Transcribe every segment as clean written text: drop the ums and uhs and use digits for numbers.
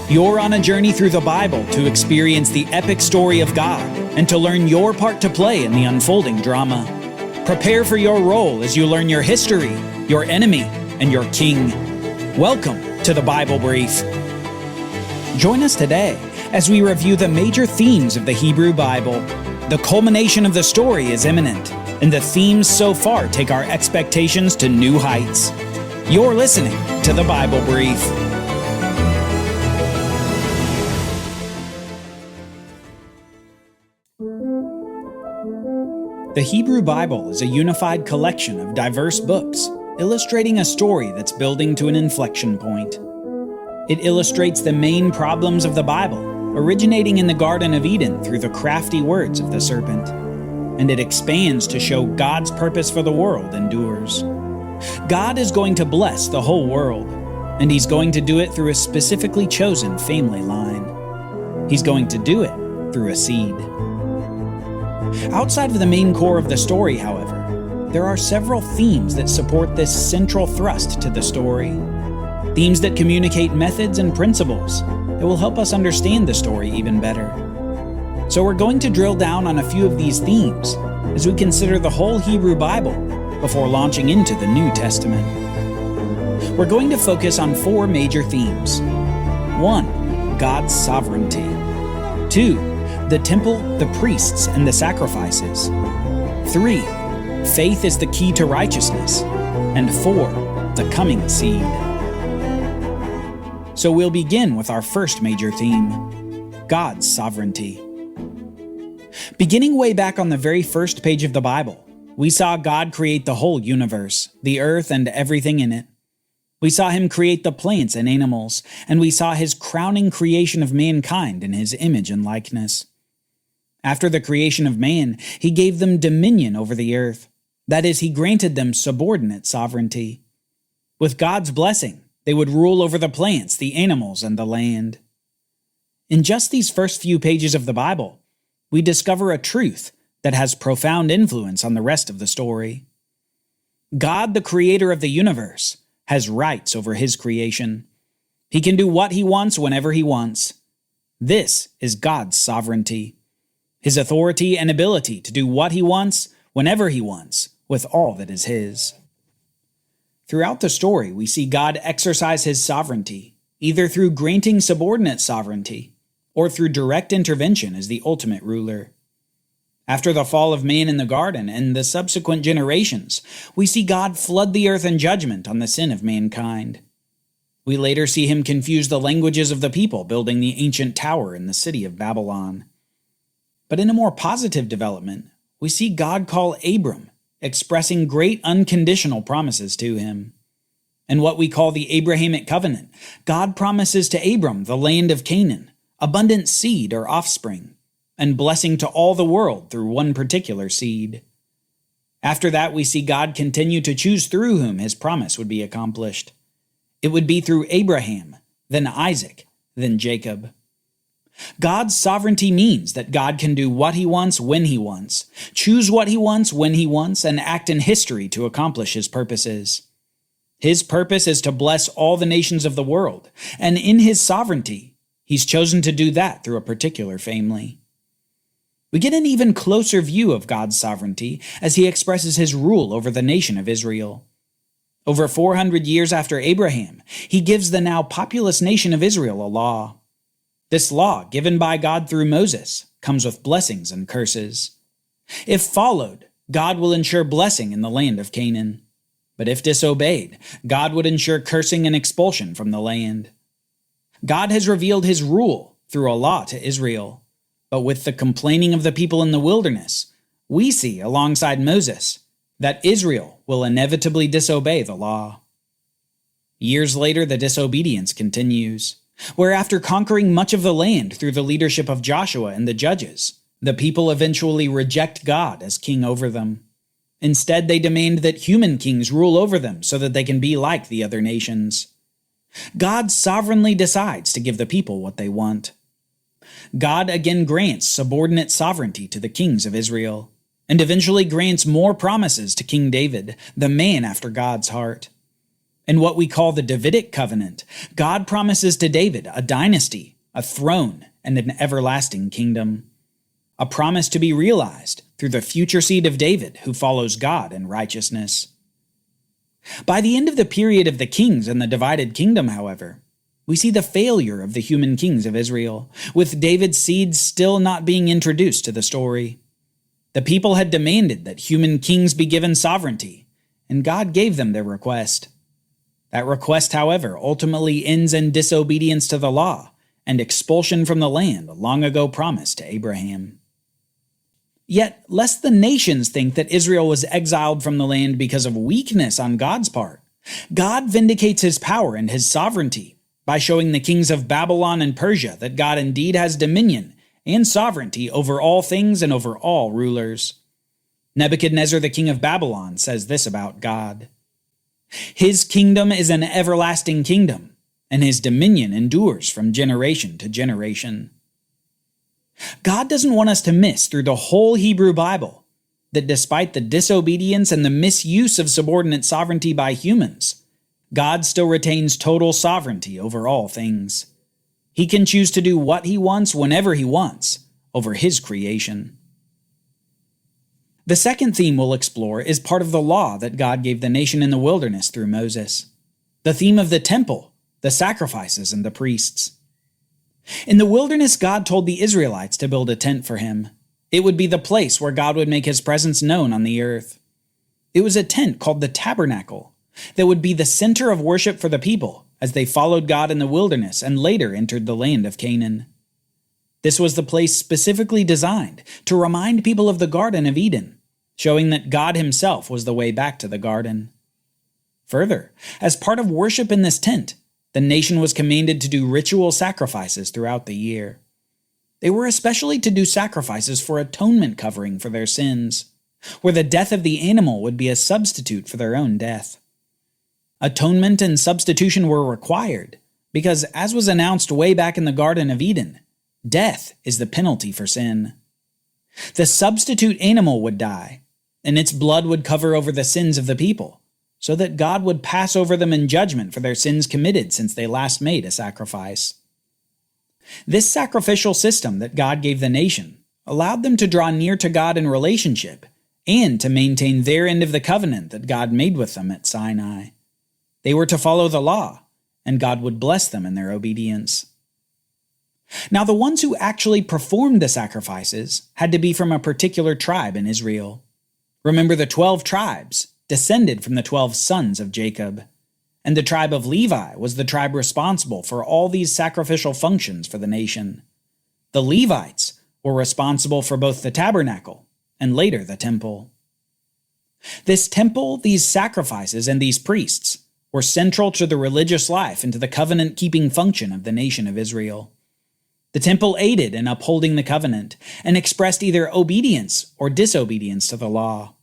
You're on a journey through the Bible to experience the epic story of God and to learn your part to play in the unfolding drama. Prepare for your role as you learn your history, your enemy, and your king. Welcome to the Bible Brief. Join us today as we review the major themes of the Hebrew Bible. The culmination of the story is imminent, and the themes so far take our expectations to new heights. You're listening to the Bible Brief. The Hebrew Bible is a unified collection of diverse books, illustrating a story that's building to an inflection point. It illustrates the main problems of the Bible, originating in the Garden of Eden through the crafty words of the serpent. And it expands to show God's purpose for the world endures. God is going to bless the whole world, and He's going to do it through a specifically chosen family line. He's going to do it through a seed. Outside of the main core of the story, however, there are several themes that support this central thrust to the story. Themes that communicate methods and principles that will help us understand the story even better. So we're going to drill down on a few of these themes as we consider the whole Hebrew Bible before launching into the New Testament. We're going to focus on four major themes. 1. God's sovereignty. 2. The temple, the priests, and the sacrifices. 3. Faith is the key to righteousness. And 4. The coming seed. So we'll begin with our first major theme, God's sovereignty. Beginning way back on the very first page of the Bible, we saw God create the whole universe, the earth and everything in it. We saw Him create the plants and animals, and we saw His crowning creation of mankind in His image and likeness. After the creation of man, He gave them dominion over the earth. That is, He granted them subordinate sovereignty. With God's blessing, they would rule over the plants, the animals, and the land. In just these first few pages of the Bible, we discover a truth that has profound influence on the rest of the story. God, the creator of the universe, has rights over His creation. He can do what He wants whenever He wants. This is God's sovereignty. His authority and ability to do what He wants, whenever He wants, with all that is His. Throughout the story, we see God exercise His sovereignty, either through granting subordinate sovereignty, or through direct intervention as the ultimate ruler. After the fall of man in the garden and the subsequent generations, we see God flood the earth in judgment on the sin of mankind. We later see Him confuse the languages of the people building the ancient tower in the city of Babylon. But in a more positive development, we see God call Abram, expressing great unconditional promises to him. In what we call the Abrahamic covenant, God promises to Abram the land of Canaan, abundant seed or offspring, and blessing to all the world through one particular seed. After that, we see God continue to choose through whom His promise would be accomplished. It would be through Abraham, then Isaac, then Jacob. God's sovereignty means that God can do what He wants when He wants, choose what He wants when He wants, and act in history to accomplish His purposes. His purpose is to bless all the nations of the world, and in His sovereignty, He's chosen to do that through a particular family. We get an even closer view of God's sovereignty as He expresses His rule over the nation of Israel. Over 400 years after Abraham, He gives the now populous nation of Israel a law. This law, given by God through Moses, comes with blessings and curses. If followed, God will ensure blessing in the land of Canaan. But if disobeyed, God would ensure cursing and expulsion from the land. God has revealed His rule through a law to Israel. But with the complaining of the people in the wilderness, we see, alongside Moses, that Israel will inevitably disobey the law. Years later, the disobedience continues, where after conquering much of the land through the leadership of Joshua and the judges, the people eventually reject God as king over them. Instead, they demand that human kings rule over them so that they can be like the other nations. God sovereignly decides to give the people what they want. God again grants subordinate sovereignty to the kings of Israel, and eventually grants more promises to King David, the man after God's heart. In what we call the Davidic covenant, God promises to David a dynasty, a throne, and an everlasting kingdom. A promise to be realized through the future seed of David who follows God in righteousness. By the end of the period of the kings and the divided kingdom, however, we see the failure of the human kings of Israel, with David's seed still not being introduced to the story. The people had demanded that human kings be given sovereignty, and God gave them their request. That request, however, ultimately ends in disobedience to the law and expulsion from the land long ago promised to Abraham. Yet, lest the nations think that Israel was exiled from the land because of weakness on God's part, God vindicates his power and his sovereignty by showing the kings of Babylon and Persia that God indeed has dominion and sovereignty over all things and over all rulers. Nebuchadnezzar, the king of Babylon, says this about God: "His kingdom is an everlasting kingdom, and his dominion endures from generation to generation." God doesn't want us to miss through the whole Hebrew Bible that despite the disobedience and the misuse of subordinate sovereignty by humans, God still retains total sovereignty over all things. He can choose to do what he wants whenever he wants over his creation. The second theme we'll explore is part of the law that God gave the nation in the wilderness through Moses. The theme of the temple, the sacrifices, and the priests. In the wilderness, God told the Israelites to build a tent for him. It would be the place where God would make his presence known on the earth. It was a tent called the tabernacle that would be the center of worship for the people as they followed God in the wilderness and later entered the land of Canaan. This was the place specifically designed to remind people of the Garden of Eden, showing that God himself was the way back to the garden. Further, as part of worship in this tent, the nation was commanded to do ritual sacrifices throughout the year. They were especially to do sacrifices for atonement covering for their sins, where the death of the animal would be a substitute for their own death. Atonement and substitution were required because, as was announced way back in the Garden of Eden, death is the penalty for sin. The substitute animal would die, and its blood would cover over the sins of the people, so that God would pass over them in judgment for their sins committed since they last made a sacrifice. This sacrificial system that God gave the nation allowed them to draw near to God in relationship and to maintain their end of the covenant that God made with them at Sinai. They were to follow the law, and God would bless them in their obedience. Now, the ones who actually performed the sacrifices had to be from a particular tribe in Israel. Remember, the 12 tribes descended from the 12 sons of Jacob, and the tribe of Levi was the tribe responsible for all these sacrificial functions for the nation. The Levites were responsible for both the tabernacle and later the temple. This temple, these sacrifices, and these priests were central to the religious life and to the covenant-keeping function of the nation of Israel. The temple aided in upholding the covenant and expressed either obedience or disobedience to the law.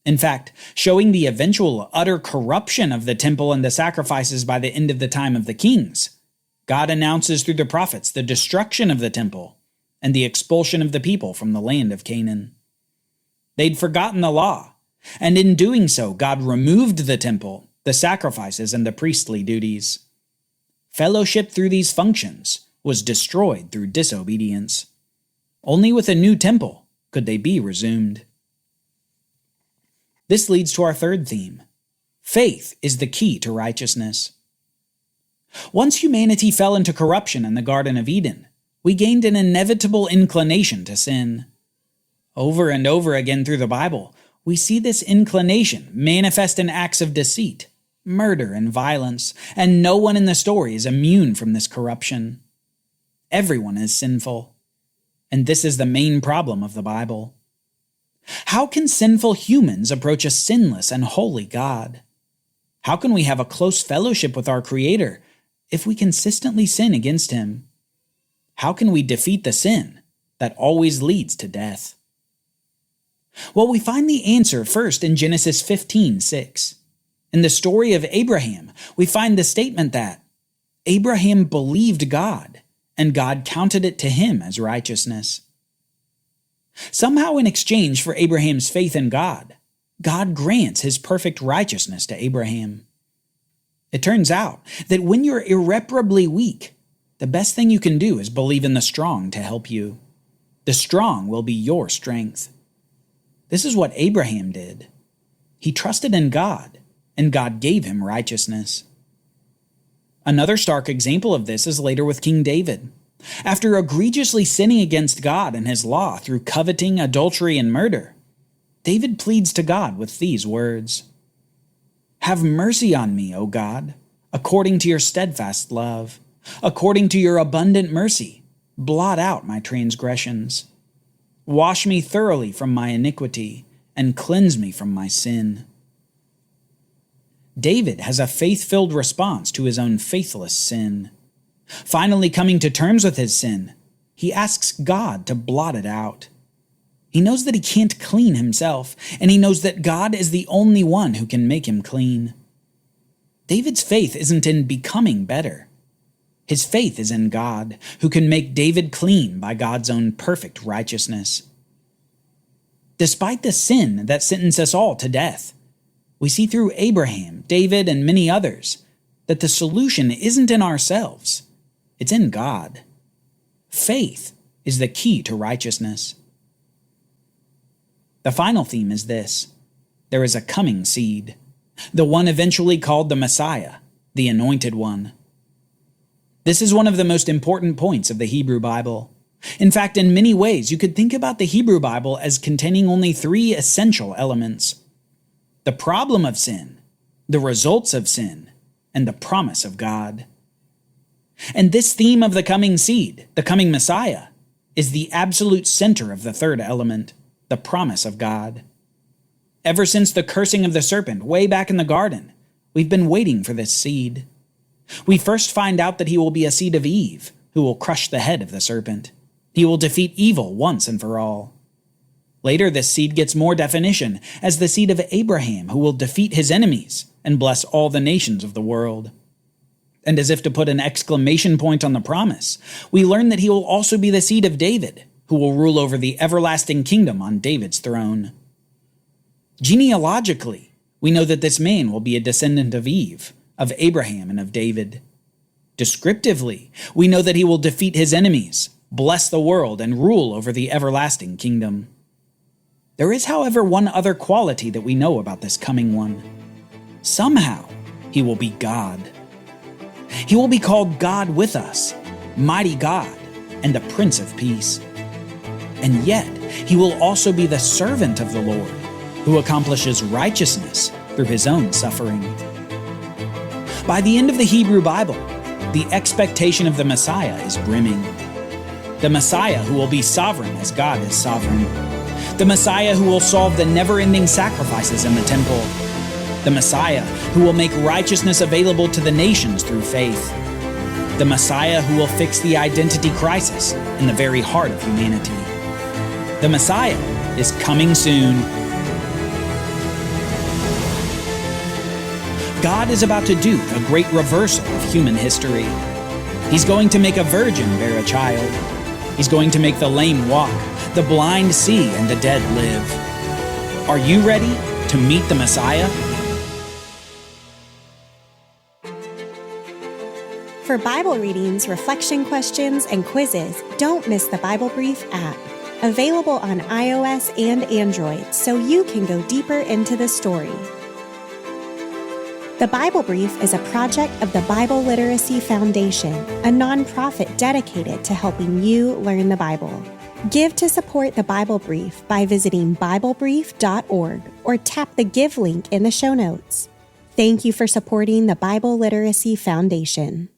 In fact, showing the eventual utter corruption of the temple and the sacrifices by the end of the time of the kings, God announces through the prophets the destruction of the temple and the expulsion of the people from the land of Canaan. They'd forgotten the law, and in doing so, God removed the temple, the sacrifices, and the priestly duties. Fellowship through these functions was destroyed through disobedience. Only with a new temple could they be resumed. This leads to our third theme. Faith is the key to righteousness. Once humanity fell into corruption in the Garden of Eden, we gained an inevitable inclination to sin. Over and over again through the Bible, we see this inclination manifest in acts of deceit, murder, and violence, and no one in the story is immune from this corruption. Everyone is sinful, and this is the main problem of the Bible. How can sinful humans approach a sinless and holy God? How can we have a close fellowship with our Creator if we consistently sin against Him? How can we defeat the sin that always leads to death? Well, we find the answer first in Genesis 15:6. In the story of Abraham, we find the statement that Abraham believed God, and God counted it to him as righteousness. Somehow, in exchange for Abraham's faith in God, God grants his perfect righteousness to Abraham. It turns out that when you're irreparably weak, the best thing you can do is believe in the strong to help you. The strong will be your strength. This is what Abraham did. He trusted in God, and God gave him righteousness. Another stark example of this is later with King David. After egregiously sinning against God and his law through coveting, adultery, and murder, David pleads to God with these words, "Have mercy on me, O God, according to your steadfast love. According to your abundant mercy, blot out my transgressions. Wash me thoroughly from my iniquity, and cleanse me from my sin." David has a faith-filled response to his own faithless sin. Finally coming to terms with his sin, he asks God to blot it out. He knows that he can't clean himself, and he knows that God is the only one who can make him clean. David's faith isn't in becoming better. His faith is in God, who can make David clean by God's own perfect righteousness. Despite the sin that sentenced us all to death, we see through Abraham, David, and many others that the solution isn't in ourselves, it's in God. Faith is the key to righteousness. The final theme is this: there is a coming seed, the one eventually called the Messiah, the Anointed One. This is one of the most important points of the Hebrew Bible. In fact, in many ways, you could think about the Hebrew Bible as containing only three essential elements: the problem of sin, the results of sin, and the promise of God. And this theme of the coming seed, the coming Messiah, is the absolute center of the third element, the promise of God. Ever since the cursing of the serpent way back in the garden, we've been waiting for this seed. We first find out that he will be a seed of Eve, who will crush the head of the serpent. He will defeat evil once and for all. Later, this seed gets more definition as the seed of Abraham, who will defeat his enemies and bless all the nations of the world. And as if to put an exclamation point on the promise, we learn that he will also be the seed of David, who will rule over the everlasting kingdom on David's throne. Genealogically, we know that this man will be a descendant of Eve, of Abraham, and of David. Descriptively, we know that he will defeat his enemies, bless the world, and rule over the everlasting kingdom. There is, however, one other quality that we know about this coming one. Somehow, he will be God. He will be called God with us, Mighty God, and the Prince of Peace. And yet, he will also be the servant of the Lord, who accomplishes righteousness through his own suffering. By the end of the Hebrew Bible, the expectation of the Messiah is brimming. The Messiah who will be sovereign as God is sovereign. The Messiah who will solve the never-ending sacrifices in the temple. The Messiah who will make righteousness available to the nations through faith. The Messiah who will fix the identity crisis in the very heart of humanity. The Messiah is coming soon. God is about to do the great reversal of human history. He's going to make a virgin bear a child. He's going to make the lame walk, the blind see, and the dead live. Are you ready to meet the Messiah? For Bible readings, reflection questions, and quizzes, don't miss the Bible Brief app. Available on iOS and Android, so you can go deeper into the story. The Bible Brief is a project of the Bible Literacy Foundation, a nonprofit dedicated to helping you learn the Bible. Give to support the Bible Brief by visiting BibleBrief.org or tap the Give link in the show notes. Thank you for supporting the Bible Literacy Foundation.